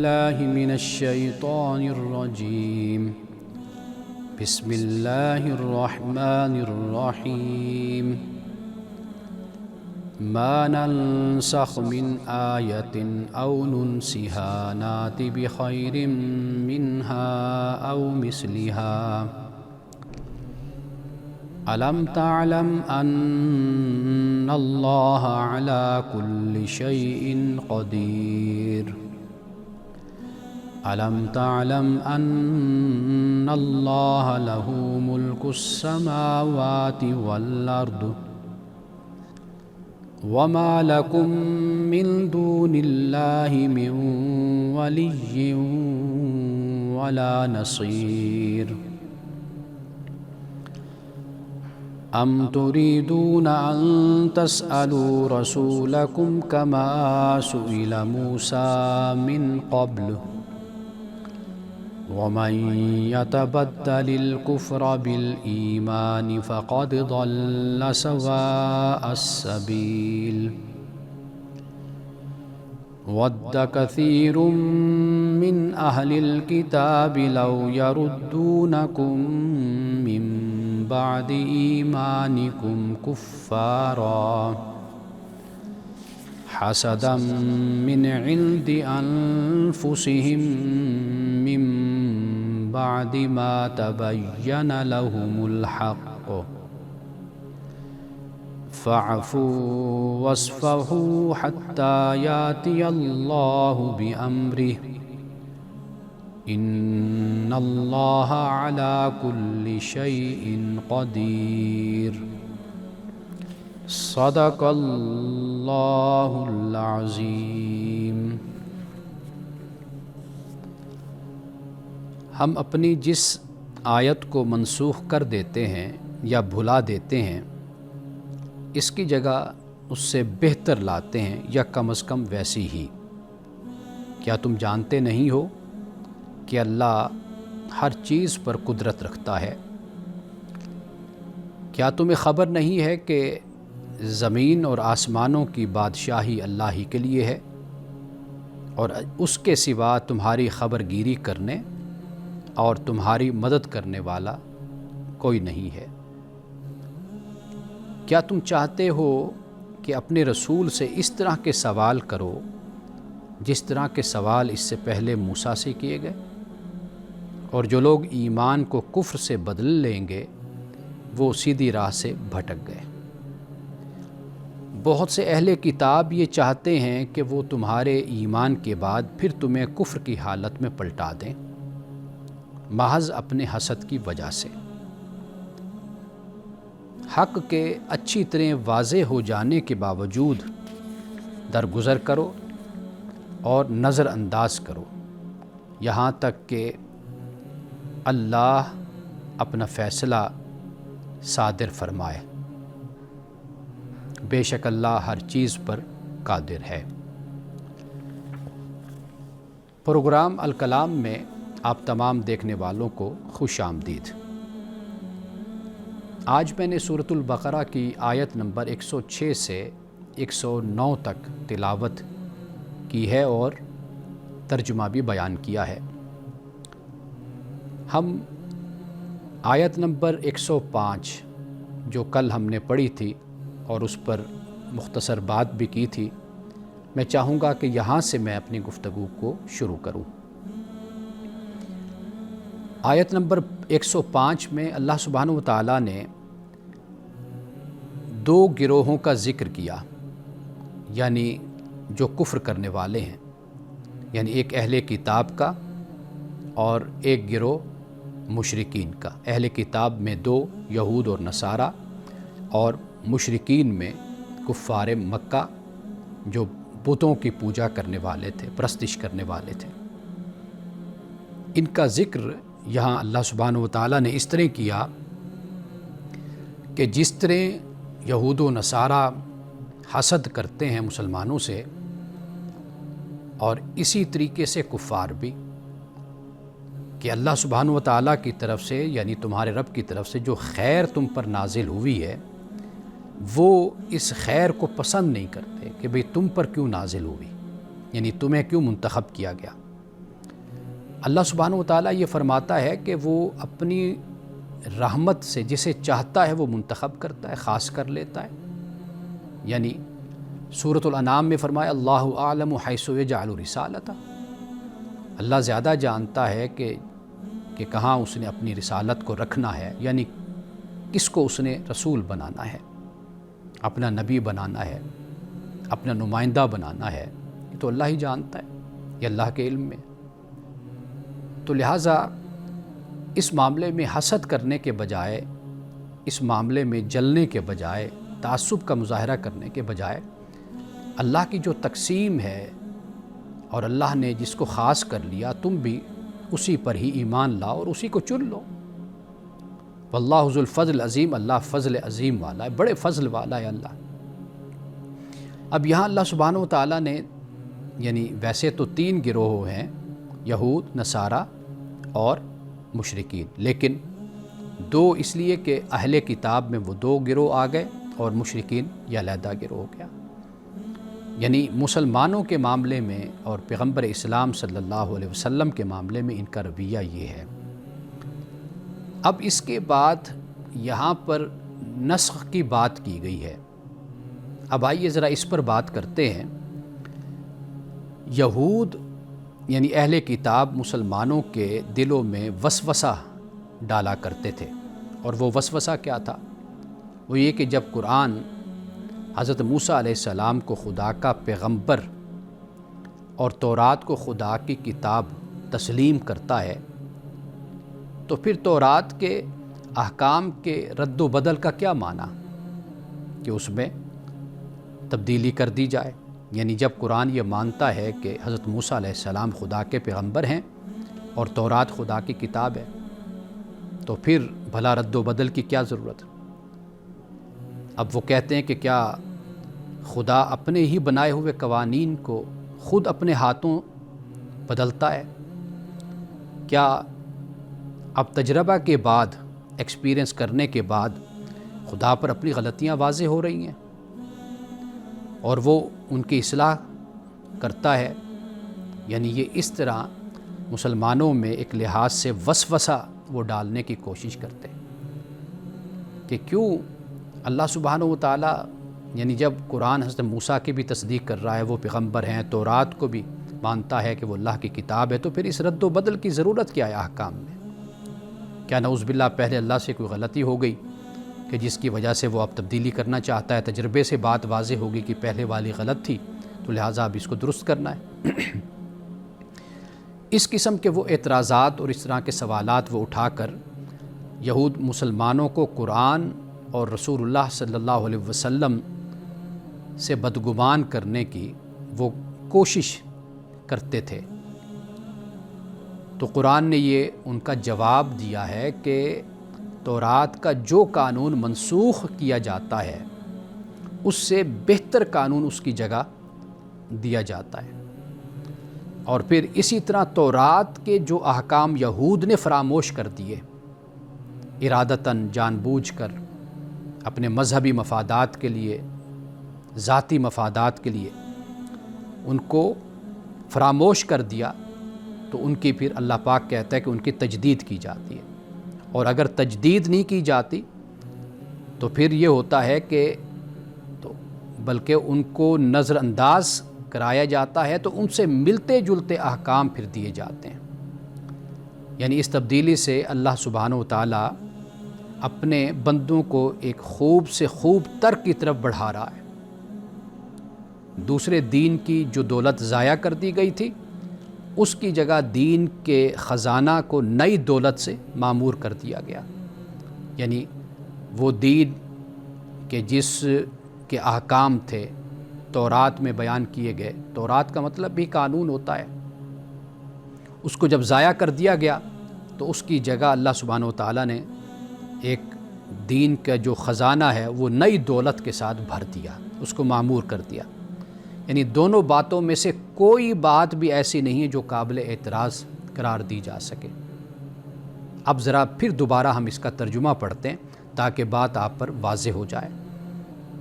بالله من الشيطان الرجيم. بسم الله الرحمن الرحيم. ما ننسخ من آية أو ننسها نات بخير منها أو مثلها. ألم تعلم أن الله على كل شيء قدير. ألم تعلم أن الله له ملك السماوات والأرض وما لكم من دون الله من ولي ولا نصير. أم تريدون أن تسألوا رسولكم كما سئل موسى من قبل ومن يتبدل الكفر بالإيمان فقد ضل سواء السبيل. ود كثير من أهل الكتاب لو يردونكم من بعد إيمانكم كفارا حسدا من عند أنفسهم من بعد ما تبين لهم الحق فاعفوا واصفحوا حتى يأتي الله بأمره إن الله على كل شيء قدير. صدق اللہ العظیم. ہم اپنی جس آیت کو منسوخ کر دیتے ہیں یا بھلا دیتے ہیں اس کی جگہ اس سے بہتر لاتے ہیں یا کم از کم ویسی ہی. کیا تم جانتے نہیں ہو کہ اللہ ہر چیز پر قدرت رکھتا ہے؟ کیا تمہیں خبر نہیں ہے کہ زمین اور آسمانوں کی بادشاہی اللہ ہی کے لیے ہے اور اس کے سوا تمہاری خبر گیری کرنے اور تمہاری مدد کرنے والا کوئی نہیں ہے؟ کیا تم چاہتے ہو کہ اپنے رسول سے اس طرح کے سوال کرو جس طرح کے سوال اس سے پہلے موسیٰ سے کیے گئے؟ اور جو لوگ ایمان کو کفر سے بدل لیں گے وہ سیدھی راہ سے بھٹک گئے. بہت سے اہل کتاب یہ چاہتے ہیں کہ وہ تمہارے ایمان کے بعد پھر تمہیں کفر کی حالت میں پلٹا دیں محض اپنے حسد کی وجہ سے. حق کے اچھی طرح واضح ہو جانے کے باوجود درگزر کرو اور نظر انداز کرو یہاں تک کہ اللہ اپنا فیصلہ صادر فرمائے. بے شک اللہ ہر چیز پر قادر ہے. پروگرام الکلام میں آپ تمام دیکھنے والوں کو خوش آمدید. آج میں نے سورۃ البقرہ کی آیت نمبر 106 سے 109 تک تلاوت کی ہے اور ترجمہ بھی بیان کیا ہے. ہم آیت نمبر 105 جو کل ہم نے پڑھی تھی اور اس پر مختصر بات بھی کی تھی، میں چاہوں گا کہ یہاں سے میں اپنی گفتگو کو شروع کروں. آیت نمبر 105 میں اللہ سبحانہ و تعالیٰ نے دو گروہوں کا ذکر کیا، یعنی جو کفر کرنے والے ہیں، یعنی ایک اہل کتاب کا اور ایک گروہ مشرکین کا. اہل کتاب میں دو یہود اور نصارہ اور مشرکین میں کفار مکہ جو بتوں کی پوجا کرنے والے تھے، پرستش کرنے والے تھے. ان کا ذکر یہاں اللہ سبحانہ و تعالیٰ نے اس طرح کیا کہ جس طرح یہود و نصارہ حسد کرتے ہیں مسلمانوں سے، اور اسی طریقے سے کفار بھی، کہ اللہ سبحانہ و تعالیٰ کی طرف سے یعنی تمہارے رب کی طرف سے جو خیر تم پر نازل ہوئی ہے وہ اس خیر کو پسند نہیں کرتے کہ بھئی تم پر کیوں نازل ہوئی، یعنی تمہیں کیوں منتخب کیا گیا. اللہ سبحانہ و تعالیٰ یہ فرماتا ہے کہ وہ اپنی رحمت سے جسے چاہتا ہے وہ منتخب کرتا ہے، خاص کر لیتا ہے۔ یعنی سورۃ الانعام میں فرمایا اللہ اعلم حیث یجعل رسالتہ، اللہ زیادہ جانتا ہے کہ کہاں اس نے اپنی رسالت کو رکھنا ہے، یعنی کس کو اس نے رسول بنانا ہے، اپنا نبی بنانا ہے، اپنا نمائندہ بنانا ہے، یہ تو اللہ ہی جانتا ہے، یہ اللہ کے علم میں۔ تو لہٰذا اس معاملے میں حسد کرنے کے بجائے، اس معاملے میں جلنے کے بجائے، تعصب کا مظاہرہ کرنے کے بجائے، اللہ کی جو تقسیم ہے اور اللہ نے جس کو خاص کر لیا، تم بھی اسی پر ہی ایمان لاؤ اور اسی کو چن لو۔ واللہ ذو الفضل العظیم، اللہ فضل عظیم والا ہے، بڑے فضل والا ہے اللہ۔ اب یہاں اللہ سبحانہ و تعالیٰ نے یعنی ویسے تو 3 گروہ ہیں، یہود، نصارہ اور مشرکین، لیکن 2 اس لیے کہ اہل کتاب میں وہ 2 گروہ آ گئے اور مشرکین یہ علیحدہ گروہ ہو گیا۔ یعنی مسلمانوں کے معاملے میں اور پیغمبر اسلام صلی اللہ علیہ وسلم کے معاملے میں ان کا رویہ یہ ہے۔ اب اس کے بعد یہاں پر نسخ کی بات کی گئی ہے۔ اب آئیے ذرا اس پر بات کرتے ہیں۔ یہود یعنی اہل کتاب مسلمانوں کے دلوں میں وسوسہ ڈالا کرتے تھے، اور وہ وسوسہ کیا تھا؟ وہ یہ کہ جب قرآن حضرت موسیٰ علیہ السلام کو خدا کا پیغمبر اور تورات کو خدا کی کتاب تسلیم کرتا ہے، تو پھر تورات کے احکام کے رد و بدل کا کیا معنی کہ اس میں تبدیلی کر دی جائے؟ یعنی جب قرآن یہ مانتا ہے کہ حضرت موسیٰ علیہ السلام خدا کے پیغمبر ہیں اور تورات خدا کی کتاب ہے، تو پھر بھلا رد و بدل کی کیا ضرورت؟ اب وہ کہتے ہیں کہ کیا خدا اپنے ہی بنائے ہوئے قوانین کو خود اپنے ہاتھوں بدلتا ہے؟ کیا اب تجربہ کے بعد، ایکسپیرینس کرنے کے بعد خدا پر اپنی غلطیاں واضح ہو رہی ہیں اور وہ ان کی اصلاح کرتا ہے؟ یعنی یہ اس طرح مسلمانوں میں ایک لحاظ سے وسوسہ وہ ڈالنے کی کوشش کرتے ہیں کہ کیوں اللہ سبحانہ و تعالیٰ یعنی جب قرآن حضرت موسیٰ کی بھی تصدیق کر رہا ہے، وہ پیغمبر ہیں، تورات کو بھی مانتا ہے کہ وہ اللہ کی کتاب ہے، تو پھر اس رد و بدل کی ضرورت کیا ہے احکام میں؟ کیا نعوذ باللہ پہلے اللہ سے کوئی غلطی ہو گئی کہ جس کی وجہ سے وہ اب تبدیلی کرنا چاہتا ہے؟ تجربے سے بات واضح ہوگی کہ پہلے والی غلط تھی، تو لہٰذا اب اس کو درست کرنا ہے۔ اس قسم کے وہ اعتراضات اور اس طرح کے سوالات وہ اٹھا کر یہود مسلمانوں کو قرآن اور رسول اللہ صلی اللہ علیہ وسلم سے بدگمان کرنے کی وہ کوشش کرتے تھے۔ تو قرآن نے یہ ان کا جواب دیا ہے کہ تورات کا جو قانون منسوخ کیا جاتا ہے اس سے بہتر قانون اس کی جگہ دیا جاتا ہے، اور پھر اسی طرح تورات کے جو احکام یہود نے فراموش کر دیے ارادتاً، جان بوجھ کر، اپنے مذہبی مفادات کے لیے، ذاتی مفادات کے لیے ان کو فراموش کر دیا، تو ان کی پھر اللہ پاک کہتا ہے کہ ان کی تجدید کی جاتی ہے، اور اگر تجدید نہیں کی جاتی تو پھر یہ ہوتا ہے کہ بلکہ ان کو نظر انداز کرایا جاتا ہے، تو ان سے ملتے جلتے احکام پھر دیے جاتے ہیں۔ یعنی اس تبدیلی سے اللہ سبحانہ و تعالیٰ اپنے بندوں کو ایک خوب سے خوب تر کی طرف بڑھا رہا ہے۔ دوسرے دین کی جو دولت ضائع کر دی گئی تھی، اس کی جگہ دین کے خزانہ کو نئی دولت سے معمور کر دیا گیا۔ یعنی وہ دین کہ جس کے احکام تھے تورات میں بیان کیے گئے، تورات کا مطلب بھی قانون ہوتا ہے، اس کو جب ضائع کر دیا گیا تو اس کی جگہ اللہ سبحانہ و تعالیٰ نے ایک دین کا جو خزانہ ہے وہ نئی دولت کے ساتھ بھر دیا، اس کو معمور کر دیا۔ یعنی دونوں باتوں میں سے کوئی بات بھی ایسی نہیں ہے جو قابل اعتراض قرار دی جا سکے۔ اب ذرا پھر دوبارہ ہم اس کا ترجمہ پڑھتے ہیں تاکہ بات آپ پر واضح ہو جائے۔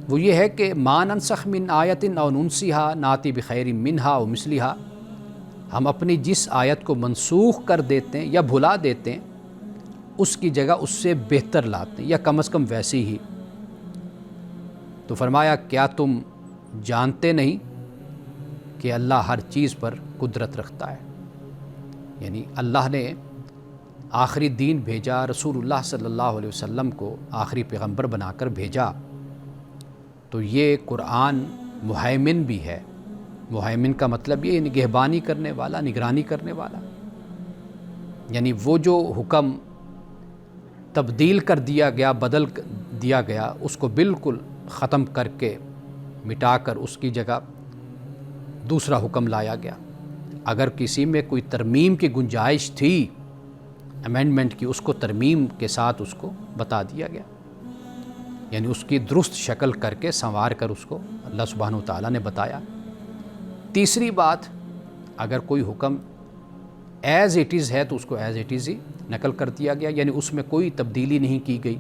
وہ یہ ہے کہ ما ننسخ من آیت او ننسیہا ناتی بخیر منہا او مثلہا، ہم اپنی جس آیت کو منسوخ کر دیتے ہیں یا بھلا دیتے ہیں اس کی جگہ اس سے بہتر لاتے ہیں یا کم از کم ویسی ہی۔ تو فرمایا کیا تم جانتے نہیں کہ اللہ ہر چیز پر قدرت رکھتا ہے؟ یعنی اللہ نے آخری دین بھیجا، رسول اللہ صلی اللہ علیہ وسلم کو آخری پیغمبر بنا کر بھیجا، تو یہ قرآن مہیمن بھی ہے۔ مہیمن کا مطلب یہ نگہبانی کرنے والا، نگرانی کرنے والا، یعنی وہ جو حکم تبدیل کر دیا گیا، بدل دیا گیا، اس کو بالکل ختم کر کے مٹا کر اس کی جگہ دوسرا حکم لایا گیا۔ اگر کسی میں کوئی ترمیم کی گنجائش تھی، امینڈمنٹ کی، اس کو ترمیم کے ساتھ اس کو بتا دیا گیا، یعنی اس کی درست شکل کر کے سنوار کر اس کو اللہ سبحانہ و تعالیٰ نے بتایا۔ تیسری بات، اگر کوئی حکم ایز اٹ از ہے تو اس کو ایز اٹ از ہی نقل کر دیا گیا، یعنی اس میں کوئی تبدیلی نہیں کی گئی،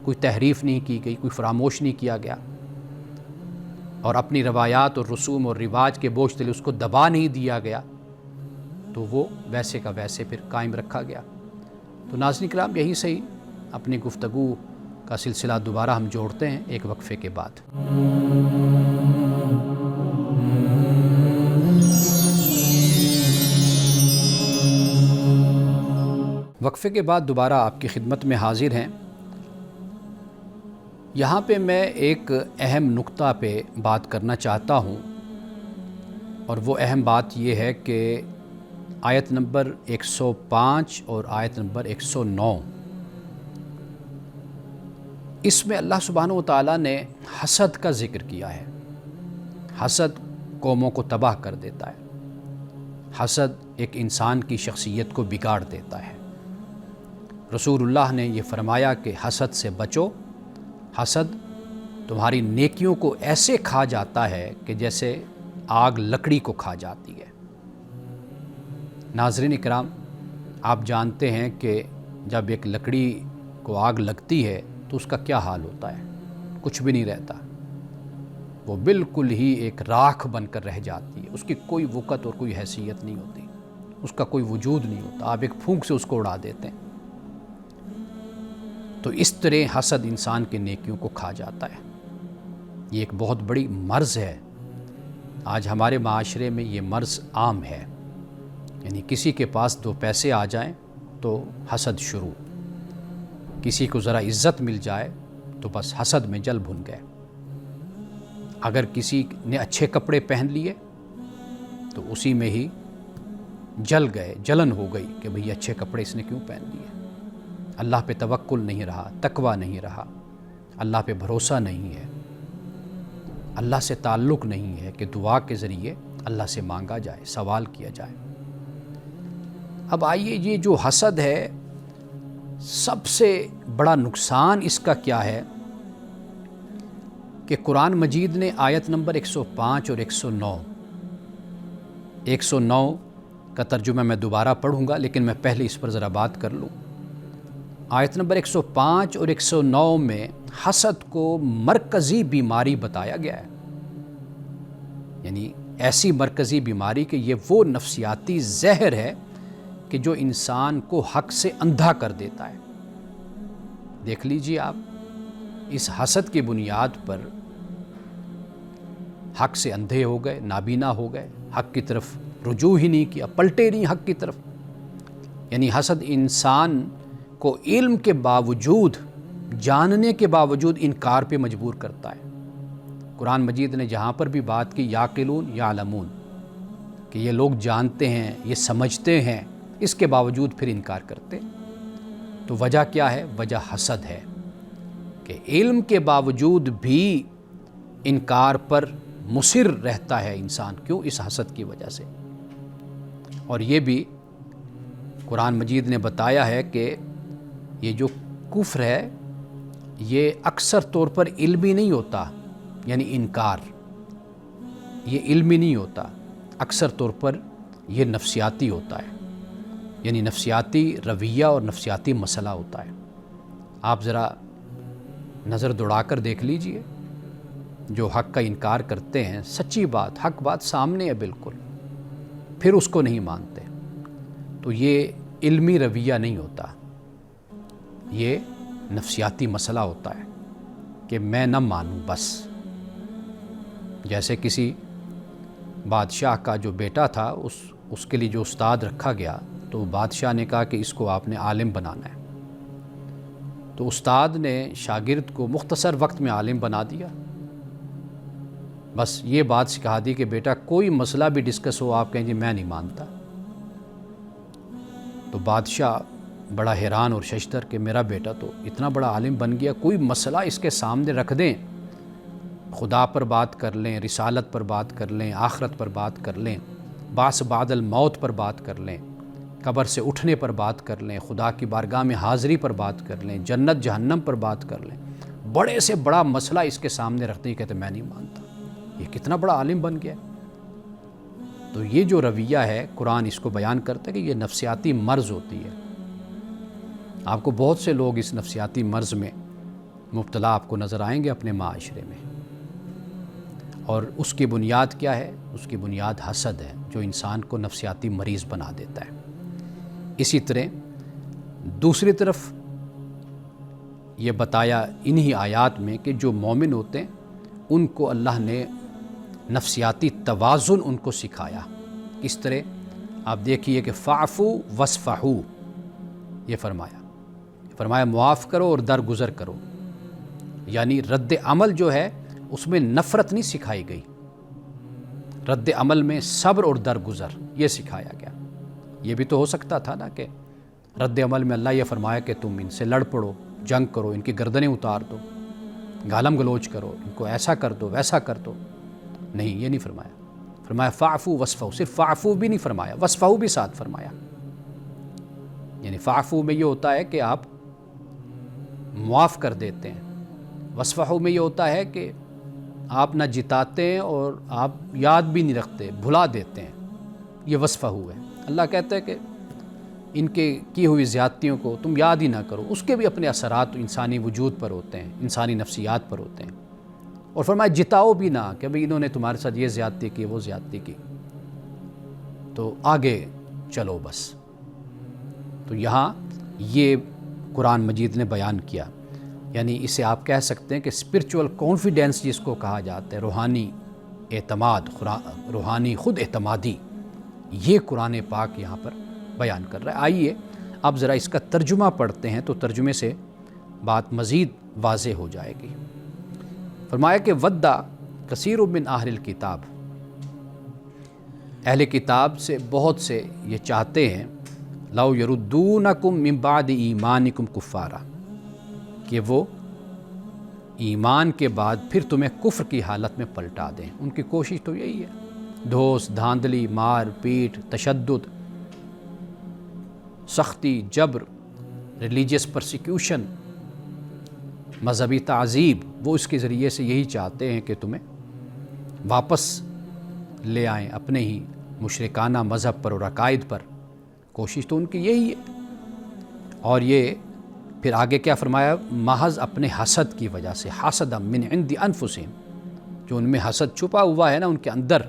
کوئی تحریف نہیں کی گئی، کوئی فراموش نہیں کیا گیا، اور اپنی روایات اور رسوم اور رواج کے بوجھ تلے اس کو دبا نہیں دیا گیا، تو وہ ویسے کا ویسے پھر قائم رکھا گیا۔ تو ناظرین کرام، یہی صحیح اپنی گفتگو کا سلسلہ دوبارہ ہم جوڑتے ہیں ایک وقفے کے بعد۔ وقفے کے بعد دوبارہ آپ کی خدمت میں حاضر ہیں۔ یہاں پہ میں ایک اہم نقطہ پہ بات کرنا چاہتا ہوں، اور وہ اہم بات یہ ہے کہ آیت نمبر 105 اور آیت نمبر 109، اس میں اللہ سبحانہ و تعالیٰ نے حسد کا ذکر کیا ہے۔ حسد قوموں کو تباہ کر دیتا ہے، حسد ایک انسان کی شخصیت کو بگاڑ دیتا ہے۔ رسول اللہ نے یہ فرمایا کہ حسد سے بچو، حسد تمہاری نیکیوں کو ایسے کھا جاتا ہے کہ جیسے آگ لکڑی کو کھا جاتی ہے۔ ناظرین اکرام، آپ جانتے ہیں کہ جب ایک لکڑی کو آگ لگتی ہے تو اس کا کیا حال ہوتا ہے؟ کچھ بھی نہیں رہتا، وہ بالکل ہی ایک راکھ بن کر رہ جاتی ہے، اس کی کوئی وقت اور کوئی حیثیت نہیں ہوتی، اس کا کوئی وجود نہیں ہوتا، آپ ایک پھونک سے اس کو اڑا دیتے ہیں۔ تو اس طرح حسد انسان کی نیکیوں کو کھا جاتا ہے۔ یہ ایک بہت بڑی مرض ہے۔ آج ہمارے معاشرے میں یہ مرض عام ہے، یعنی کسی کے پاس 2 پیسے آ جائیں تو حسد شروع، کسی کو ذرا عزت مل جائے تو بس حسد میں جل بھن گئے، اگر کسی نے اچھے کپڑے پہن لیے تو اسی میں ہی جل گئے، جلن ہو گئی کہ بھئی اچھے کپڑے اس نے کیوں پہن لیے۔ اللہ پہ توکل نہیں رہا، تقویٰ نہیں رہا، اللہ پہ بھروسہ نہیں ہے، اللہ سے تعلق نہیں ہے کہ دعا کے ذریعے اللہ سے مانگا جائے، سوال کیا جائے۔ اب آئیے، یہ جو حسد ہے، سب سے بڑا نقصان اس کا کیا ہے کہ قرآن مجید نے آیت نمبر 105 اور 109 کا ترجمہ میں دوبارہ پڑھوں گا، لیکن میں پہلے اس پر ذرا بات کر لوں۔ آیت نمبر 105 اور 109 میں حسد کو مرکزی بیماری بتایا گیا ہے، یعنی ایسی مرکزی بیماری کہ یہ وہ نفسیاتی زہر ہے کہ جو انسان کو حق سے اندھا کر دیتا ہے۔ دیکھ لیجئے آپ، اس حسد کی بنیاد پر حق سے اندھے ہو گئے، نابینا ہو گئے، حق کی طرف رجوع ہی نہیں کیا، پلٹے نہیں حق کی طرف۔ یعنی حسد انسان کو علم کے باوجود، جاننے کے باوجود انکار پہ مجبور کرتا ہے۔ قرآن مجید نے جہاں پر بھی بات کی یعقلون یعلمون، کہ یہ لوگ جانتے ہیں، یہ سمجھتے ہیں، اس کے باوجود پھر انکار کرتے، تو وجہ کیا ہے؟ وجہ حسد ہے، کہ علم کے باوجود بھی انکار پر مصر رہتا ہے انسان۔ کیوں؟ اس حسد کی وجہ سے۔ اور یہ بھی قرآن مجید نے بتایا ہے کہ یہ جو کفر ہے یہ اکثر طور پر علمی نہیں ہوتا، یعنی انکار یہ علمی نہیں ہوتا، اکثر طور پر یہ نفسیاتی ہوتا ہے، یعنی نفسیاتی رویہ اور نفسیاتی مسئلہ ہوتا ہے۔ آپ ذرا نظر دوڑا کر دیکھ لیجئے، جو حق کا انکار کرتے ہیں، سچی بات، حق بات سامنے ہے بالکل، پھر اس کو نہیں مانتے، تو یہ علمی رویہ نہیں ہوتا، یہ نفسیاتی مسئلہ ہوتا ہے کہ میں نہ مانوں بس۔ جیسے کسی بادشاہ کا جو بیٹا تھا، اس کے لیے جو استاد رکھا گیا، تو بادشاہ نے کہا کہ اس کو آپ نے عالم بنانا ہے، تو استاد نے شاگرد کو مختصر وقت میں عالم بنا دیا، بس یہ بات سکھا دی کہ بیٹا کوئی مسئلہ بھی ڈسکس ہو آپ کہیں جی میں نہیں مانتا۔ تو بادشاہ بڑا حیران اور ششدر کہ میرا بیٹا تو اتنا بڑا عالم بن گیا، کوئی مسئلہ اس کے سامنے رکھ دیں، خدا پر بات کر لیں، رسالت پر بات کر لیں، آخرت پر بات کر لیں، بعث بعد الموت پر بات کر لیں، قبر سے اٹھنے پر بات کر لیں، خدا کی بارگاہ میں حاضری پر بات کر لیں، جنت جہنم پر بات کر لیں، بڑے سے بڑا مسئلہ اس کے سامنے رکھتے ہیں، کہتے میں نہیں مانتا، یہ کتنا بڑا عالم بن گیا۔ تو یہ جو رویہ ہے قرآن اس کو بیان کرتا ہے کہ یہ نفسیاتی مرض ہوتی ہے۔ آپ کو بہت سے لوگ اس نفسیاتی مرض میں مبتلا آپ کو نظر آئیں گے اپنے معاشرے میں، اور اس کی بنیاد کیا ہے؟ اس کی بنیاد حسد ہے، جو انسان کو نفسیاتی مریض بنا دیتا ہے۔ اسی طرح دوسری طرف یہ بتایا انہی آیات میں کہ جو مومن ہوتے ہیں ان کو اللہ نے نفسیاتی توازن ان کو سکھایا۔ کس طرح؟ آپ دیکھیے کہ فاعفو وصفحو، یہ فرمایا معاف کرو اور درگزر کرو، یعنی رد عمل جو ہے اس میں نفرت نہیں سکھائی گئی، رد عمل میں صبر اور درگزر یہ سکھایا گیا۔ یہ بھی تو ہو سکتا تھا نا کہ رد عمل میں اللہ یہ فرمایا کہ تم ان سے لڑ پڑو، جنگ کرو، ان کی گردنیں اتار دو، گالم گلوچ کرو، ان کو ایسا کر دو ویسا کر دو۔ نہیں، یہ نہیں فرمایا فاعفو وصفحو، صرف فاعفو بھی نہیں فرمایا، وصفحو بھی ساتھ فرمایا۔ یعنی فاعفو میں یہ ہوتا ہے کہ آپ معاف کر دیتے ہیں، وصفحو میں یہ ہوتا ہے کہ آپ نہ جتاتے ہیں اور آپ یاد بھی نہیں رکھتے، بھلا دیتے ہیں، یہ وصفحو ہے۔ اللہ کہتا ہے کہ ان کے کی ہوئی زیادتیوں کو تم یاد ہی نہ کرو، اس کے بھی اپنے اثرات انسانی وجود پر ہوتے ہیں، انسانی نفسیات پر ہوتے ہیں، اور فرمایا جتاؤ بھی نہ کہ بھئی انہوں نے تمہارے ساتھ یہ زیادتی کی وہ زیادتی کی، تو آگے چلو بس۔ تو یہاں یہ قرآن مجید نے بیان کیا، یعنی اسے آپ کہہ سکتے ہیں کہ اسپرچول کانفیڈنس جس کو کہا جاتا ہے، روحانی اعتماد، روحانی خود اعتمادی، یہ قرآن پاک یہاں پر بیان کر رہا ہے۔ آئیے اب ذرا اس کا ترجمہ پڑھتے ہیں تو ترجمے سے بات مزید واضح ہو جائے گی۔ فرمایا کہ ودّا کثیر من اہل الکتاب، اہل کتاب سے بہت سے یہ چاہتے ہیں، لو یردونکم من بعد ایمانکم کفارا، کہ وہ ایمان کے بعد پھر تمہیں کفر کی حالت میں پلٹا دیں۔ ان کی کوشش تو یہی ہے، دھوس دھاندلی، مار پیٹ، تشدد، سختی، جبر، ریلیجیس پرسیکیوشن، مذہبی تعذیب، وہ اس کے ذریعے سے یہی چاہتے ہیں کہ تمہیں واپس لے آئیں اپنے ہی مشرکانہ مذہب پر اور عقائد پر۔ کوشش تو ان کی یہی ہے، اور یہ پھر آگے کیا فرمایا؟ محض اپنے حسد کی وجہ سے، حسد من عند انفسہم، جو ان میں حسد چھپا ہوا ہے نا ان کے اندر،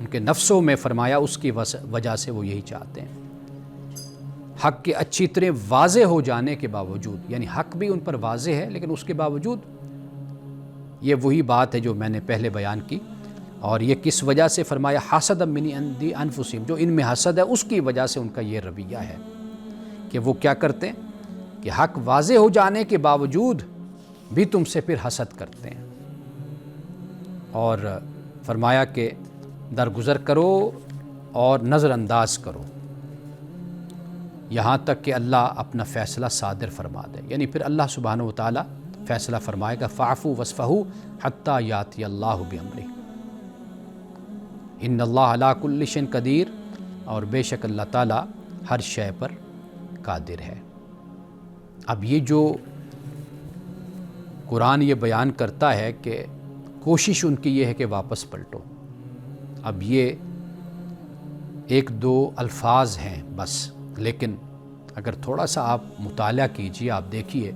ان کے نفسوں میں، فرمایا اس کی وجہ سے وہ یہی چاہتے ہیں۔ حق کے اچھی طرح واضح ہو جانے کے باوجود، یعنی حق بھی ان پر واضح ہے لیکن اس کے باوجود یہ وہی بات ہے جو میں نے پہلے بیان کی، اور یہ کس وجہ سے فرمایا؟ حسد من عند انفسہم، جو ان میں حسد ہے اس کی وجہ سے ان کا یہ رویہ ہے کہ وہ کیا کرتے ہیں کہ حق واضح ہو جانے کے باوجود بھی تم سے پھر حسد کرتے ہیں، اور فرمایا کہ درگزر کرو اور نظر انداز کرو یہاں تک کہ اللہ اپنا فیصلہ صادر فرما دے، یعنی پھر اللہ سبحانہ و تعالیٰ فیصلہ فرمائے گا، فاعفو وصفحو حتی یاتی اللہ بامرہ، ان اللہ علی کل شیء قدیر، اور بے شک اللہ تعالیٰ ہر شے پر قادر ہے۔ اب یہ جو قرآن یہ بیان کرتا ہے کہ کوشش ان کی یہ ہے کہ واپس پلٹو، اب یہ ایک دو الفاظ ہیں بس، لیکن اگر تھوڑا سا آپ مطالعہ کیجئے، آپ دیکھیے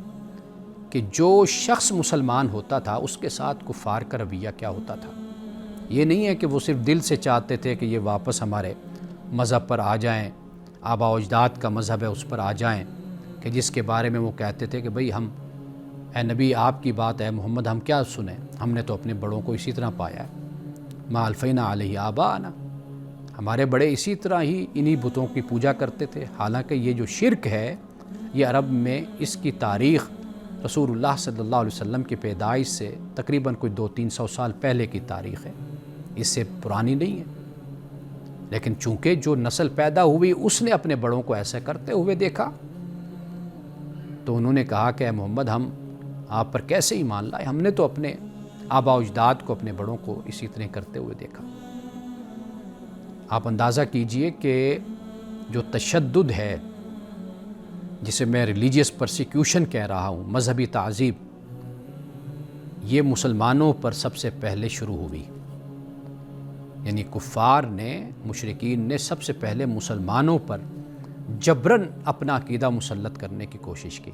کہ جو شخص مسلمان ہوتا تھا اس کے ساتھ کفار کا رویہ کیا ہوتا تھا۔ یہ نہیں ہے کہ وہ صرف دل سے چاہتے تھے کہ یہ واپس ہمارے مذہب پر آ جائیں، آباء و اجداد کا مذہب ہے اس پر آ جائیں، کہ جس کے بارے میں وہ کہتے تھے کہ بھئی ہم، اے نبی آپ کی بات ہے محمد ہم کیا سنیں، ہم نے تو اپنے بڑوں کو اسی طرح پایا ہے، ما الفینا علیہ آباءنا، ہمارے بڑے اسی طرح ہی انہی بتوں کی پوجا کرتے تھے۔ حالانکہ یہ جو شرک ہے یہ عرب میں اس کی تاریخ رسول اللہ صلی اللہ علیہ وسلم کی پیدائش سے تقریباً کوئی 200-300 سال پہلے کی تاریخ ہے، اس سے پرانی نہیں ہے۔ لیکن چونکہ جو نسل پیدا ہوئی اس نے اپنے بڑوں کو ایسا کرتے ہوئے دیکھا، تو انہوں نے کہا کہ اے محمد ہم آپ پر کیسے ایمان لائے، ہم نے تو اپنے آباء و اجداد کو، اپنے بڑوں کو اسی طرح کرتے ہوئے دیکھا۔ آپ اندازہ کیجئے کہ جو تشدد ہے، جسے میں ریلیجیس پرسیکیوشن کہہ رہا ہوں، مذہبی تعذیب، یہ مسلمانوں پر سب سے پہلے شروع ہوئی۔ یعنی کفار نے، مشرکین نے سب سے پہلے مسلمانوں پر جبراً اپنا عقیدہ مسلط کرنے کی کوشش کی۔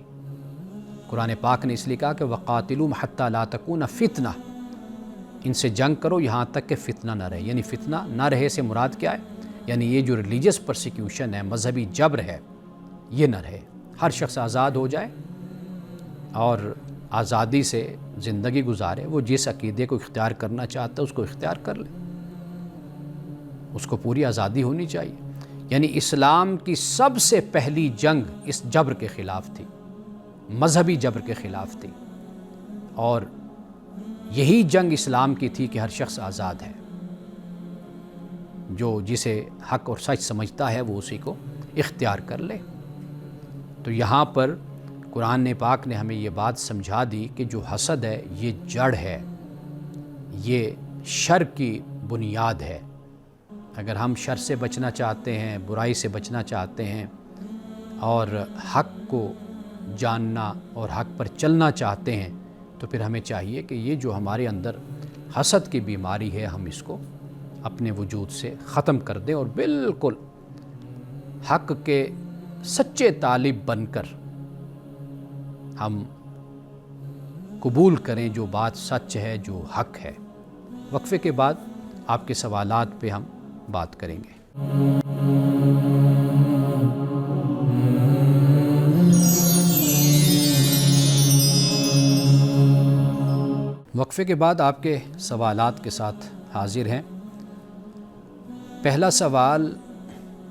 قرآن پاک نے اس لیے کہا کہ وَقَاتِلُوهُمْ حَتَّى لَا تَكُونَ فِتْنَةٌ، ان سے جنگ کرو یہاں تک کہ فتنہ نہ رہے۔ یعنی فتنہ نہ رہے سے مراد کیا ہے؟ یعنی یہ جو ریلیجیس پرسیکیوشن ہے، مذہبی جبر ہے، یہ نہ رہے، ہر شخص آزاد ہو جائے اور آزادی سے زندگی گزارے، وہ جس عقیدے کو اختیار کرنا چاہتا ہے اس کو اختیار کر لے، اس کو پوری آزادی ہونی چاہیے۔ یعنی اسلام کی سب سے پہلی جنگ اس جبر کے خلاف تھی، مذہبی جبر کے خلاف تھی، اور یہی جنگ اسلام کی تھی کہ ہر شخص آزاد ہے، جو جسے حق اور سچ سمجھتا ہے وہ اسی کو اختیار کر لے۔ تو یہاں پر قرآن پاک نے ہمیں یہ بات سمجھا دی کہ جو حسد ہے یہ جڑ ہے، یہ شر کی بنیاد ہے۔ اگر ہم شر سے بچنا چاہتے ہیں، برائی سے بچنا چاہتے ہیں، اور حق کو جاننا اور حق پر چلنا چاہتے ہیں، تو پھر ہمیں چاہیے کہ یہ جو ہمارے اندر حسد کی بیماری ہے ہم اس کو اپنے وجود سے ختم کر دیں، اور بالکل حق کے سچے طالب بن کر ہم قبول کریں جو بات سچ ہے، جو حق ہے۔ وقفے کے بعد آپ کے سوالات پہ ہم بات کریں گے۔ وقفے کے بعد آپ کے سوالات کے ساتھ حاضر ہیں۔ پہلا سوال،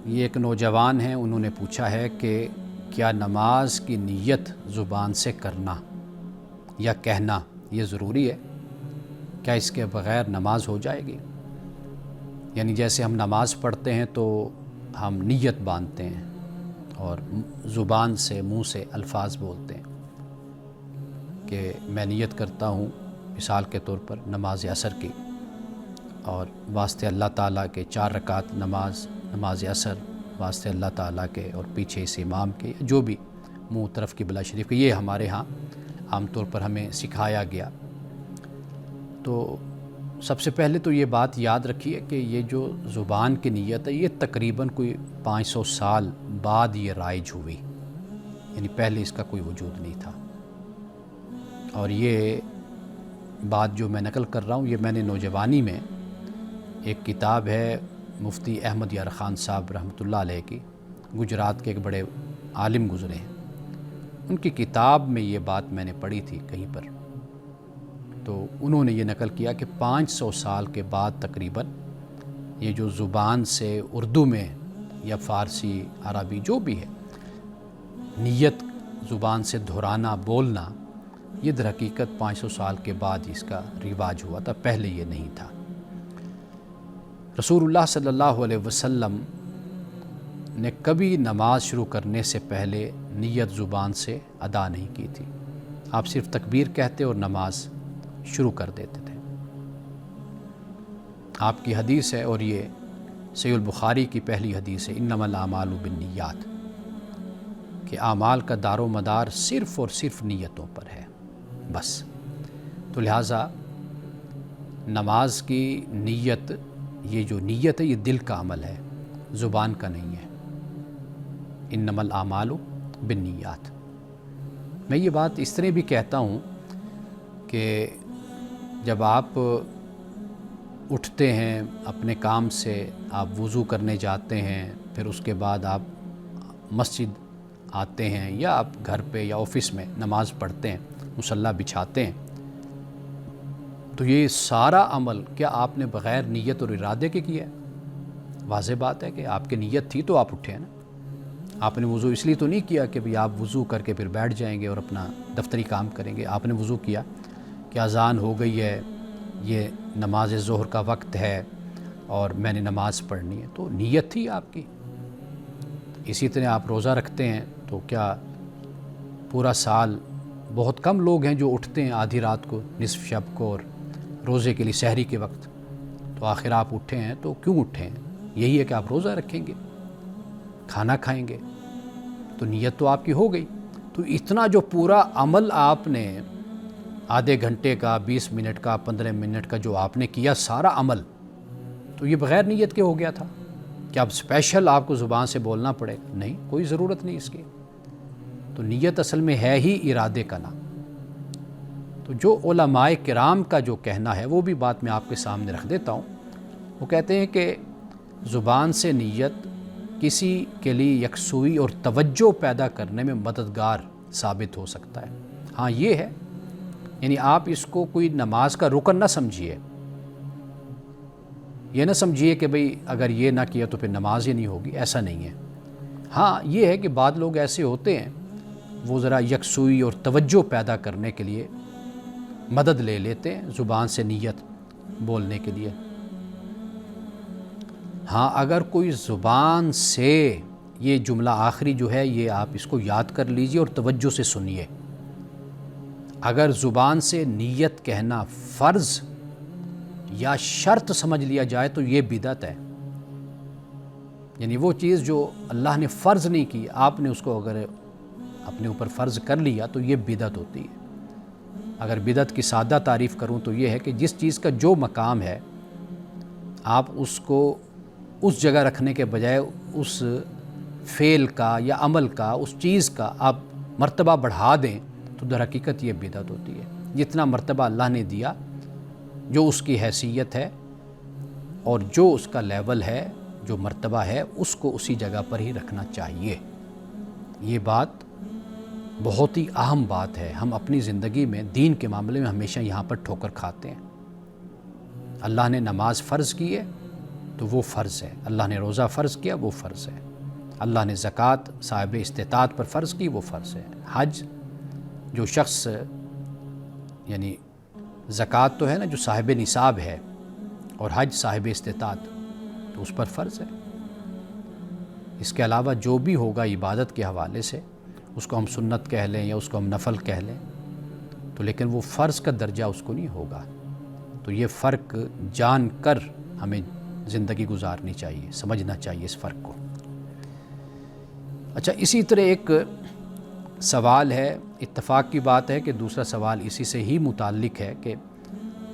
یہ ایک نوجوان ہیں، انہوں نے پوچھا ہے کہ کیا نماز کی نیت زبان سے کرنا یا کہنا یہ ضروری ہے؟ کیا اس کے بغیر نماز ہو جائے گی؟ یعنی جیسے ہم نماز پڑھتے ہیں تو ہم نیت باندھتے ہیں اور زبان سے، منہ سے الفاظ بولتے ہیں کہ میں نیت کرتا ہوں مثال کے طور پر نماز عصر کی، اور واسطے اللہ تعالیٰ کے 4 رکعت نماز عصر، واسطے اللہ تعالیٰ کے، اور پیچھے اس امام کے، جو بھی منہ طرف قبلہ شریف کے، یہ ہمارے ہاں عام طور پر ہمیں سکھایا گیا۔ تو سب سے پہلے تو یہ بات یاد رکھیے کہ یہ جو زبان کی نیت ہے یہ تقریباً کوئی 500 سال بعد یہ رائج ہوئی، یعنی پہلے اس کا کوئی وجود نہیں تھا۔ اور یہ بات جو میں نقل کر رہا ہوں یہ میں نے نوجوانی میں، ایک کتاب ہے مفتی احمد یار خان صاحب رحمۃ اللہ علیہ کی، گجرات کے ایک بڑے عالم گزرے ہیں، ان کی کتاب میں یہ بات میں نے پڑھی تھی کہیں پر، تو انہوں نے یہ نقل کیا کہ 500 سال کے بعد تقریباً یہ جو زبان سے اردو میں یا فارسی، عربی جو بھی ہے، نیت زبان سے دہرانا، بولنا، یہ در حقیقت 500 سال کے بعد اس کا رواج ہوا تھا، پہلے یہ نہیں تھا۔ رسول اللہ صلی اللہ علیہ وسلم نے کبھی نماز شروع کرنے سے پہلے نیت زبان سے ادا نہیں کی تھی، آپ صرف تکبیر کہتے اور نماز شروع کر دیتے تھے۔ آپ کی حدیث ہے، اور یہ صحیح البخاری کی پہلی حدیث ہے، انما الاعمال بالنیات، کہ اعمال کا دار و مدار صرف اور صرف نیتوں پر ہے بس۔ تو لہٰذا نماز کی نیت، یہ جو نیت ہے یہ دل کا عمل ہے، زبان کا نہیں ہے۔ انما الاعمال بالنیات۔ میں یہ بات اس طرح بھی کہتا ہوں کہ جب آپ اٹھتے ہیں اپنے کام سے، آپ وضو کرنے جاتے ہیں، پھر اس کے بعد آپ مسجد آتے ہیں یا آپ گھر پہ یا آفس میں نماز پڑھتے ہیں، مصلی بچھاتے ہیں، تو یہ سارا عمل کیا آپ نے بغیر نیت اور ارادے کے کیا ہے؟ واضح بات ہے کہ آپ کی نیت تھی تو آپ اٹھے ہیں نا۔ آپ نے وضو اس لیے تو نہیں کیا کہ آپ وضو کر کے پھر بیٹھ جائیں گے اور اپنا دفتری کام کریں گے۔ آپ نے وضو کیا کہ اذان ہو گئی ہے، یہ نماز ظہر کا وقت ہے اور میں نے نماز پڑھنی ہے، تو نیت تھی آپ کی۔ اسی طرح آپ روزہ رکھتے ہیں تو کیا پورا سال بہت کم لوگ ہیں جو اٹھتے ہیں آدھی رات کو، نصف شب کو، اور روزے کے لیے سحری کے وقت، تو آخر آپ اٹھے ہیں تو کیوں اٹھے ہیں؟ یہی ہے کہ آپ روزہ رکھیں گے، کھانا کھائیں گے، تو نیت تو آپ کی ہو گئی۔ تو اتنا جو پورا عمل آپ نے آدھے گھنٹے کا، 20 منٹ کا، 15 منٹ کا جو آپ نے کیا سارا عمل، تو یہ بغیر نیت کے ہو گیا تھا کہ اب اسپیشل آپ کو زبان سے بولنا پڑے گا؟ نہیں، کوئی ضرورت نہیں اس کی۔ تو نیت اصل میں ہے ہی ارادے کا نام۔ تو جو علماء کرام کا جو کہنا ہے وہ بھی بات میں آپ کے سامنے رکھ دیتا ہوں۔ وہ کہتے ہیں کہ زبان سے نیت کسی کے لیے یکسوئی اور توجہ پیدا کرنے میں مددگار ثابت ہو سکتا ہے۔ ہاں یہ ہے، یعنی آپ اس کو کوئی نماز کا رکن نہ سمجھیے، یہ نہ سمجھیے کہ بھئی اگر یہ نہ کیا تو پھر نماز ہی نہیں ہوگی، ایسا نہیں ہے۔ ہاں یہ ہے کہ بعض لوگ ایسے ہوتے ہیں وہ ذرا یکسوئی اور توجہ پیدا کرنے کے لیے مدد لے لیتے ہیں زبان سے نیت بولنے کے لیے۔ ہاں اگر کوئی زبان سے یہ جملہ آخری جو ہے یہ آپ اس کو یاد کر لیجئے اور توجہ سے سنیے، اگر زبان سے نیت کہنا فرض یا شرط سمجھ لیا جائے تو یہ بدعت ہے۔ یعنی وہ چیز جو اللہ نے فرض نہیں کی، آپ نے اس کو اگر اپنے اوپر فرض کر لیا تو یہ بدعت ہوتی ہے۔ اگر بدعت کی سادہ تعریف کروں تو یہ ہے کہ جس چیز کا جو مقام ہے آپ اس کو اس جگہ رکھنے کے بجائے اس فعل کا یا عمل کا، اس چیز کا آپ مرتبہ بڑھا دیں تو در حقیقت یہ بدعت ہوتی ہے۔ جتنا مرتبہ اللہ نے دیا، جو اس کی حیثیت ہے اور جو اس کا لیول ہے، جو مرتبہ ہے، اس کو اسی جگہ پر ہی رکھنا چاہیے۔ یہ بات بہت ہی اہم بات ہے۔ ہم اپنی زندگی میں دین کے معاملے میں ہمیشہ یہاں پر ٹھوکر کھاتے ہیں۔ اللہ نے نماز فرض کی ہے تو وہ فرض ہے، اللہ نے روزہ فرض کیا وہ فرض ہے، اللہ نے زکوٰۃ صاحب استطاعت پر فرض کی وہ فرض ہے، حج جو شخص یعنی زکوٰۃ تو ہے نا جو صاحب نصاب ہے، اور حج صاحب استطاعت تو اس پر فرض ہے۔ اس کے علاوہ جو بھی ہوگا عبادت کے حوالے سے، اس کو ہم سنت کہہ لیں یا اس کو ہم نفل کہہ لیں، تو لیکن وہ فرض کا درجہ اس کو نہیں ہوگا۔ تو یہ فرق جان کر ہمیں زندگی گزارنی چاہیے، سمجھنا چاہیے اس فرق کو۔ اچھا، اسی طرح ایک سوال ہے، اتفاق کی بات ہے کہ دوسرا سوال اسی سے ہی متعلق ہے کہ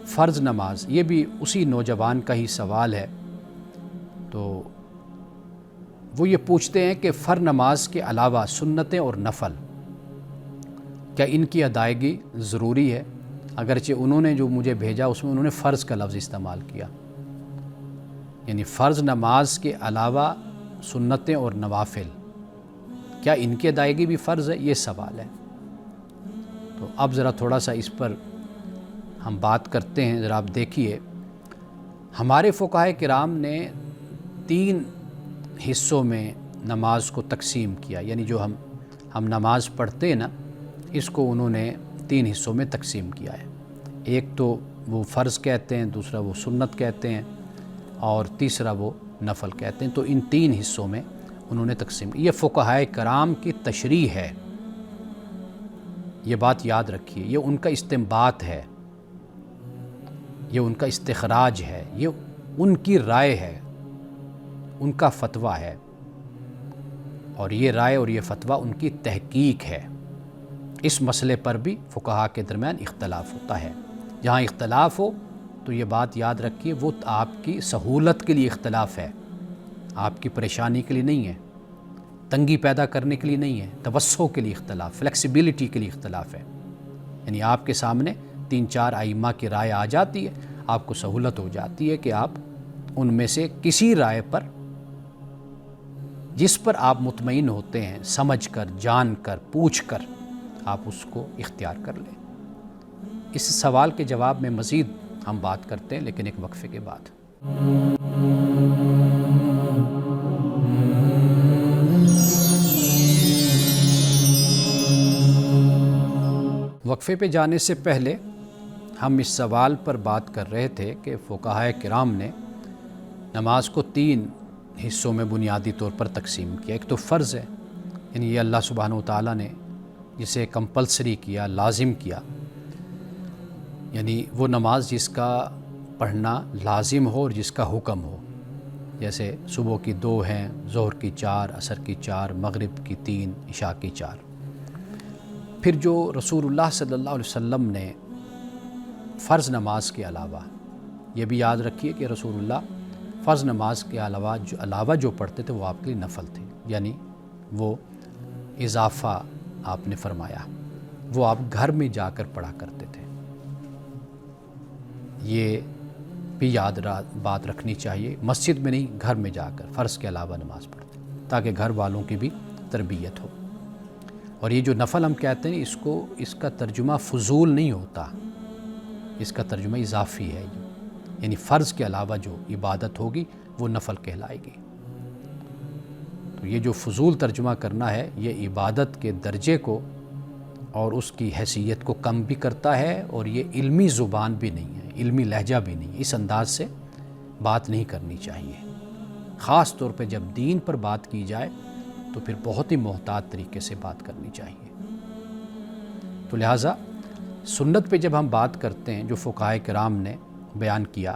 فرض نماز، یہ بھی اسی نوجوان کا ہی سوال ہے۔ تو وہ یہ پوچھتے ہیں کہ فرض نماز کے علاوہ سنتیں اور نفل کیا ان کی ادائیگی ضروری ہے؟ اگرچہ انہوں نے جو مجھے بھیجا اس میں انہوں نے فرض کا لفظ استعمال کیا، یعنی فرض نماز کے علاوہ سنتیں اور نوافل کیا ان کی ادائیگی بھی فرض ہے؟ یہ سوال ہے۔ تو اب ذرا تھوڑا سا اس پر ہم بات کرتے ہیں۔ ذرا آپ دیکھیے، ہمارے فقہاء کرام نے 3 حصوں میں نماز کو تقسیم کیا، یعنی جو ہم نماز پڑھتے ہیں نا، اس کو انہوں نے 3 حصوں میں تقسیم کیا ہے۔ ایک تو وہ فرض کہتے ہیں، دوسرا وہ سنت کہتے ہیں، اور تیسرا وہ نفل کہتے ہیں۔ تو ان 3 حصوں میں انہوں نے تقسیم، یہ فقہاء کرام کی تشریح ہے، یہ بات یاد رکھیے، یہ ان کا استنباط ہے، یہ ان کا استخراج ہے، یہ ان کی رائے ہے، ان کا فتویٰ ہے، اور یہ رائے اور یہ فتویٰ ان کی تحقیق ہے۔ اس مسئلے پر بھی فقہاء کے درمیان اختلاف ہوتا ہے۔ جہاں اختلاف ہو تو یہ بات یاد رکھیے، وہ آپ کی سہولت کے لیے اختلاف ہے، آپ کی پریشانی کے لیے نہیں ہے، تنگی پیدا کرنے کے لیے نہیں ہے، توسع کے لیے اختلاف، فلیکسیبلٹی کے لیے اختلاف ہے۔ یعنی آپ کے سامنے 3-4 ائمہ کی رائے آ جاتی ہے، آپ کو سہولت ہو جاتی ہے کہ آپ ان میں سے کسی رائے پر، جس پر آپ مطمئن ہوتے ہیں، سمجھ کر، جان کر، پوچھ کر آپ اس کو اختیار کر لیں۔ اس سوال کے جواب میں مزید ہم بات کرتے ہیں، لیکن ایک وقفے کے بعد۔ وقفے پہ جانے سے پہلے ہم اس سوال پر بات کر رہے تھے کہ فقہائے کرام نے نماز کو 3 حصوں میں بنیادی طور پر تقسیم کیا۔ ایک تو فرض ہے، یعنی یہ اللہ سبحانہ وتعالیٰ نے جسے کمپلسری کیا، لازم کیا، یعنی وہ نماز جس کا پڑھنا لازم ہو اور جس کا حکم ہو، جیسے صبح کی 2 ہیں، ظہر کی 4، عصر کی 4، مغرب کی 3، عشاء کی 4۔ پھر جو رسول اللہ صلی اللہ علیہ وسلم نے فرض نماز کے علاوہ، یہ بھی یاد رکھیے کہ رسول اللہ فرض نماز کے علاوہ جو پڑھتے تھے وہ آپ کے لیے نفل تھے، یعنی وہ اضافہ آپ نے فرمایا، وہ آپ گھر میں جا کر پڑھا کرتے تھے۔ یہ بھی بات رکھنی چاہیے، مسجد میں نہیں، گھر میں جا کر فرض کے علاوہ نماز پڑھتے، تاکہ گھر والوں کی بھی تربیت ہو۔ اور یہ جو نفل ہم کہتے ہیں، اس کا ترجمہ فضول نہیں ہوتا، اس کا ترجمہ اضافی ہے، یعنی فرض کے علاوہ جو عبادت ہوگی وہ نفل کہلائے گی۔ تو یہ جو فضول ترجمہ کرنا ہے، یہ عبادت کے درجے کو اور اس کی حیثیت کو کم بھی کرتا ہے، اور یہ علمی زبان بھی نہیں ہے، علمی لہجہ بھی نہیں ہے، اس انداز سے بات نہیں کرنی چاہیے۔ خاص طور پہ جب دین پر بات کی جائے تو پھر بہت ہی محتاط طریقے سے بات کرنی چاہیے۔ تو لہٰذا سنت پہ جب ہم بات کرتے ہیں، جو فقہائے کرام نے بیان کیا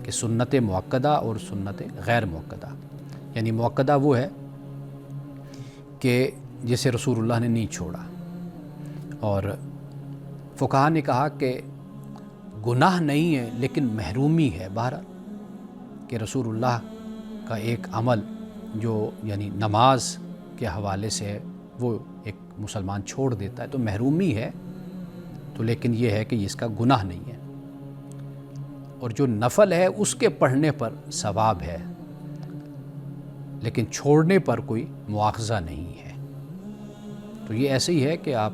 کہ سنت مؤکدہ اور سنت غیر مؤکدہ، یعنی مؤکدہ وہ ہے کہ جسے رسول اللہ نے نہیں چھوڑا، اور فقہا نے کہا کہ گناہ نہیں ہے لیکن محرومی ہے، بہرحال کہ رسول اللہ کا ایک عمل جو یعنی نماز کے حوالے سے ہے، وہ ایک مسلمان چھوڑ دیتا ہے تو محرومی ہے، تو لیکن یہ ہے کہ اس کا گناہ نہیں ہے، اور جو نفل ہے اس کے پڑھنے پر ثواب ہے، لیکن چھوڑنے پر کوئی مواخذہ نہیں ہے۔ تو یہ ایسے ہی ہے کہ آپ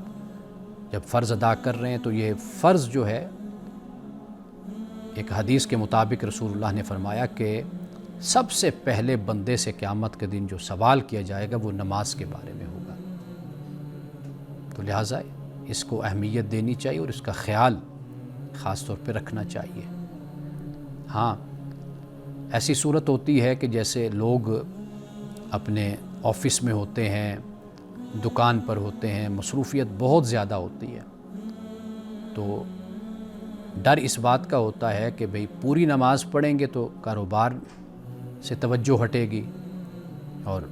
جب فرض ادا کر رہے ہیں تو یہ فرض جو ہے، ایک حدیث کے مطابق رسول اللہ نے فرمایا کہ سب سے پہلے بندے سے قیامت کے دن جو سوال کیا جائے گا وہ نماز کے بارے میں ہوگا۔ تو لہٰذا اس کو اہمیت دینی چاہیے اور اس کا خیال خاص طور پہ رکھنا چاہیے۔ ہاں، ایسی صورت ہوتی ہے کہ جیسے لوگ اپنے آفس میں ہوتے ہیں، دکان پر ہوتے ہیں، مصروفیت بہت زیادہ ہوتی ہے، تو ڈر اس بات کا ہوتا ہے کہ بھئی پوری نماز پڑھیں گے تو کاروبار سے توجہ ہٹے گی اور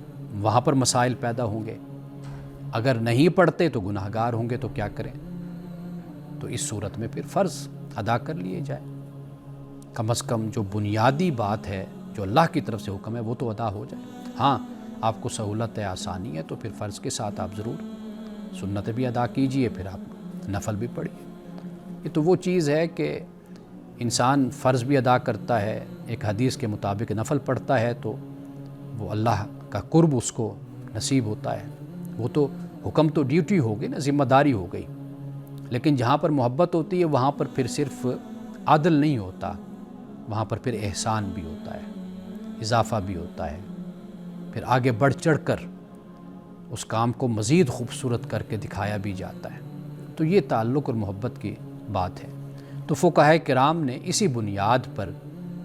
وہاں پر مسائل پیدا ہوں گے، اگر نہیں پڑھتے تو گناہ گار ہوں گے، تو کیا کریں؟ تو اس صورت میں پھر فرض ادا کر لیے جائے، کم از کم جو بنیادی بات ہے، جو اللہ کی طرف سے حکم ہے، وہ تو ادا ہو جائے۔ ہاں، آپ کو سہولت ہے، آسانی ہے، تو پھر فرض کے ساتھ آپ ضرور سنت بھی ادا کیجئے، پھر آپ نفل بھی پڑھیے۔ یہ تو وہ چیز ہے کہ انسان فرض بھی ادا کرتا ہے، ایک حدیث کے مطابق نفل پڑھتا ہے تو وہ اللہ کا قرب اس کو نصیب ہوتا ہے۔ وہ تو حکم تو ڈیوٹی ہو گئی نا، ذمہ داری ہو گئی، لیکن جہاں پر محبت ہوتی ہے وہاں پر پھر صرف عدل نہیں ہوتا، وہاں پر پھر احسان بھی ہوتا ہے، اضافہ بھی ہوتا ہے، پھر آگے بڑھ چڑھ کر اس کام کو مزید خوبصورت کر کے دکھایا بھی جاتا ہے۔ تو یہ تعلق اور محبت کی بات ہے۔ تو فقہائے کرام نے اسی بنیاد پر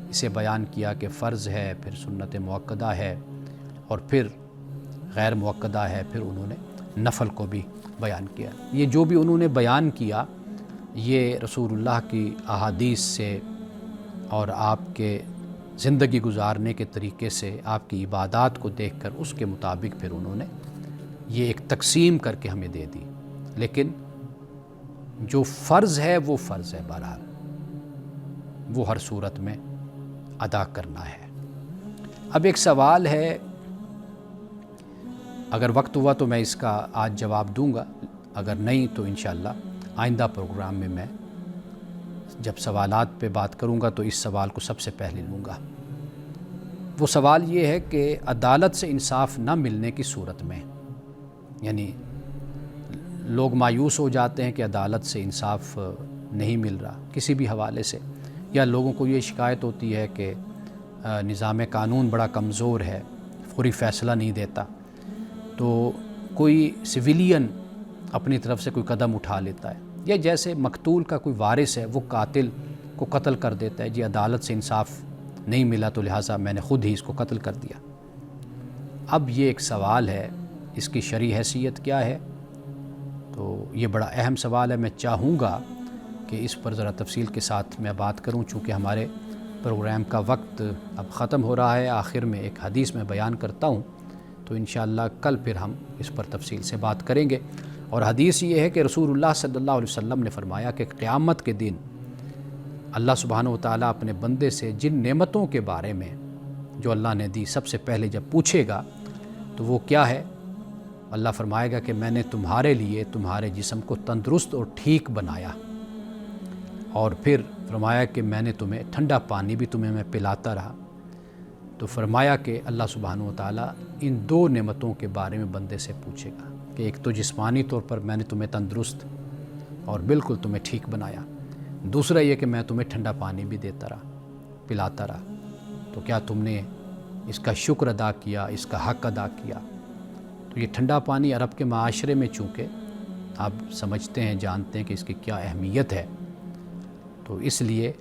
اسے بیان کیا کہ فرض ہے، پھر سنت مؤکدہ ہے، اور پھر غیر مؤکدہ ہے، پھر انہوں نے نفل کو بھی بیان کیا۔ یہ جو بھی انہوں نے بیان کیا، یہ رسول اللہ کی احادیث سے اور آپ کے زندگی گزارنے کے طریقے سے، آپ کی عبادات کو دیکھ کر اس کے مطابق پھر انہوں نے یہ ایک تقسیم کر کے ہمیں دے دی، لیکن جو فرض ہے وہ فرض ہے، بہرحال وہ ہر صورت میں ادا کرنا ہے۔ اب ایک سوال ہے، اگر وقت ہوا تو میں اس کا آج جواب دوں گا، اگر نہیں تو انشاءاللہ آئندہ پروگرام میں جب سوالات پہ بات کروں گا تو اس سوال کو سب سے پہلے لوں گا۔ وہ سوال یہ ہے کہ عدالت سے انصاف نہ ملنے کی صورت میں، یعنی لوگ مایوس ہو جاتے ہیں کہ عدالت سے انصاف نہیں مل رہا کسی بھی حوالے سے، یا لوگوں کو یہ شکایت ہوتی ہے کہ نظام قانون بڑا کمزور ہے، فوری فیصلہ نہیں دیتا، تو کوئی سویلین اپنی طرف سے کوئی قدم اٹھا لیتا ہے، یا جیسے مقتول کا کوئی وارث ہے وہ قاتل کو قتل کر دیتا ہے، جی عدالت سے انصاف نہیں ملا تو لہٰذا میں نے خود ہی اس کو قتل کر دیا۔ اب یہ ایک سوال ہے، اس کی شرعی حیثیت کیا ہے؟ تو یہ بڑا اہم سوال ہے۔ میں چاہوں گا کہ اس پر ذرا تفصیل کے ساتھ میں بات کروں، چونکہ ہمارے پروگرام کا وقت اب ختم ہو رہا ہے۔ آخر میں ایک حدیث میں بیان کرتا ہوں، تو انشاءاللہ کل پھر ہم اس پر تفصیل سے بات کریں گے۔ اور حدیث یہ ہے کہ رسول اللہ صلی اللہ علیہ وسلم نے فرمایا کہ قیامت کے دن اللہ سبحانہ و تعالیٰ اپنے بندے سے جن نعمتوں کے بارے میں جو اللہ نے دی سب سے پہلے جب پوچھے گا تو وہ کیا ہے؟ اللہ فرمائے گا کہ میں نے تمہارے لیے تمہارے جسم کو تندرست اور ٹھیک بنایا، اور پھر فرمایا کہ میں نے تمہیں ٹھنڈا پانی بھی تمہیں میں پلاتا رہا۔ تو فرمایا کہ اللہ سبحانہ و تعالیٰ ان دو نعمتوں کے بارے میں بندے سے پوچھے گا کہ ایک تو جسمانی طور پر میں نے تمہیں تندرست اور بالکل تمہیں ٹھیک بنایا، دوسرا یہ کہ میں تمہیں ٹھنڈا پانی بھی دیتا رہا، پلاتا رہا، تو کیا تم نے اس کا شکر ادا کیا، اس کا حق ادا کیا؟ تو یہ ٹھنڈا پانی عرب کے معاشرے میں چونکہ آپ سمجھتے ہیں، جانتے ہیں کہ اس کی کیا اہمیت ہے، تو اس لیے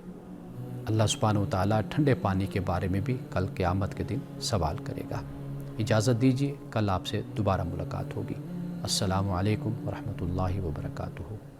اللہ سبحانہ و تعالیٰ ٹھنڈے پانی کے بارے میں بھی کل قیامت کے دن سوال کرے گا۔ اجازت دیجیے، کل آپ سے دوبارہ ملاقات ہوگی۔ السلام علیکم ورحمۃ اللہ وبرکاتہ۔